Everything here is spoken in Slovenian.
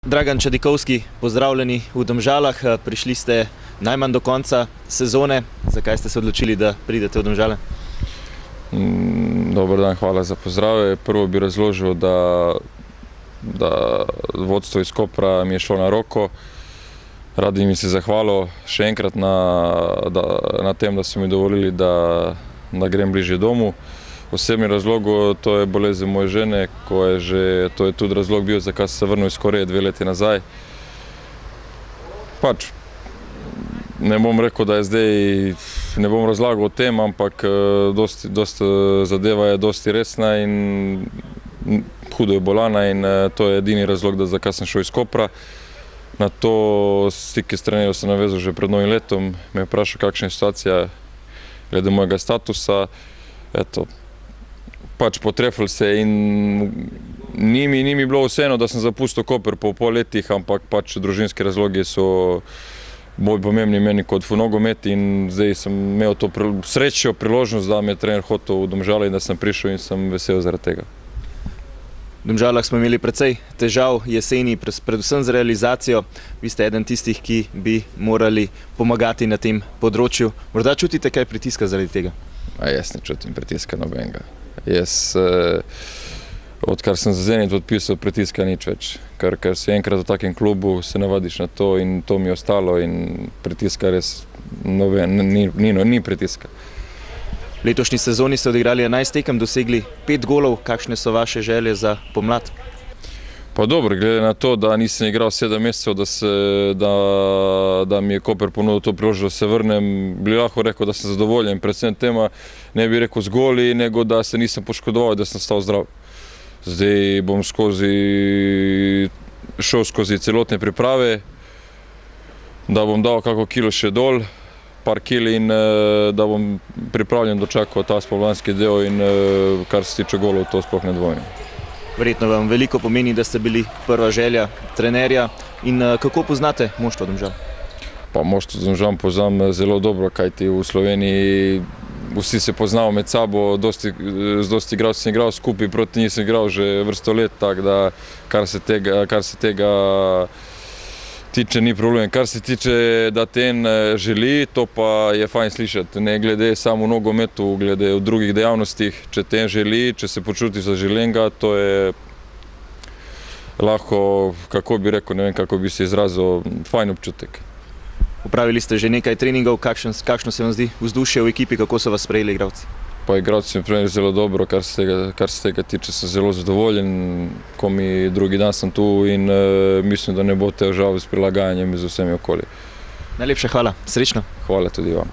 Dragan Čadikovski, pozdravljeni v Domžalah. Prišli ste najmanj do konca sezone. Zakaj ste se odločili, da pridete v Domžale? Dobar dan, hvala za pozdrave. Prvo bi razložil, da vodstvo iz Kopra mi je šlo na roko. Rad bi mi se zahvalil še enkrat na tem, da so mi dovolili, da grem bližje domu. Osebni razlog, to je bolezen moje žene, to je tudi razlog bil, zakaj sem se vrnil iz Koreje 2 leti nazaj. Pač, ne bom rekel, da je zdaj, ne bom razlagal o tem, ampak zadeva je dosti resna in hudo je bolana in to je edini razlog, zakaj sem šel iz Kopra. Na to stike s trenerjem sem navezal že pred novim letom, me je vprašal, kakšna je situacija glede mojega statusa. Eto, pač potrefil se in ni mi bilo vseeno, da sem zapustil Koper po pol letih, ampak pač družinski razlogi so bolj pomembni meni kot v nogomet in zdaj sem imel to srečo, priložnost, da me je trener hotel v Domžale in da sem prišel in sem vesel zaradi tega. V Domžalah smo imeli precej težav jeseni, predvsem z realizacijo. Vi ste eden tistih, ki bi morali pomagati na tem področju. Morda čutite kaj pritiska zaradi tega? Jaz ne čutim pritiska nobenega. Jaz, odkar sem za Zenit podpisal, pritiska nič več. Ker si enkrat v takem klubu, se navadiš na to in to mi je ostalo in pritiska res ni pritiska. V letošnji sezoni ste odigrali 11 tekem, dosegli 5 golov. Kakšne so vaše želje za pomlad? Pa dobro, glede na to, da nisem igral 7 mesecev, da mi je Koper ponudil to priložnost, da se vrnem, bi lahko rekel, da sem zadovoljen. Predvsem tema, ne bi rekel z goli, nego da se nisem poškodoval, da sem stal zdrav. Zdaj bom šel skozi celotne priprave, da bom dal kako kilo še dol, par kil in da bom pripravljen dočakal ta spomladanski del in kar se tiče golov, to sploh ne dvomim. Verjetno vam veliko pomeni, da ste bili prva želja trenerja. In kako poznate moštvo Domžal? Pa moštvo Domžal poznam zelo dobro, kajti v Sloveniji vsi se poznamo med sabo, z dosti igralcev sem igral skupaj, proti njih sem igral že vrsto let, tako da kar se tega tiče, ni problem. Kar se tiče, da te en želi, to pa je fajn slišati. Ne glede samo v nogometu, glede v drugih dejavnostih. Če te en želi, če se počuti zaželenega, to je lahko, kako bi rekel, ne vem, kako bi se izrazil, fajn občutek. Opravili ste že nekaj treningov, kakšno se vam zdi vzdušje v ekipi, kako so vas sprejeli igralci? Pa igralci so mi sprejeli zelo dobro, kar se tega tiče, sem zelo zadovoljen, ko mi drugi dan sem tu in mislim, da ne bo težav s prilagajanjem z vsemi okoli. Najlepša hvala, srečno. Hvala tudi vam.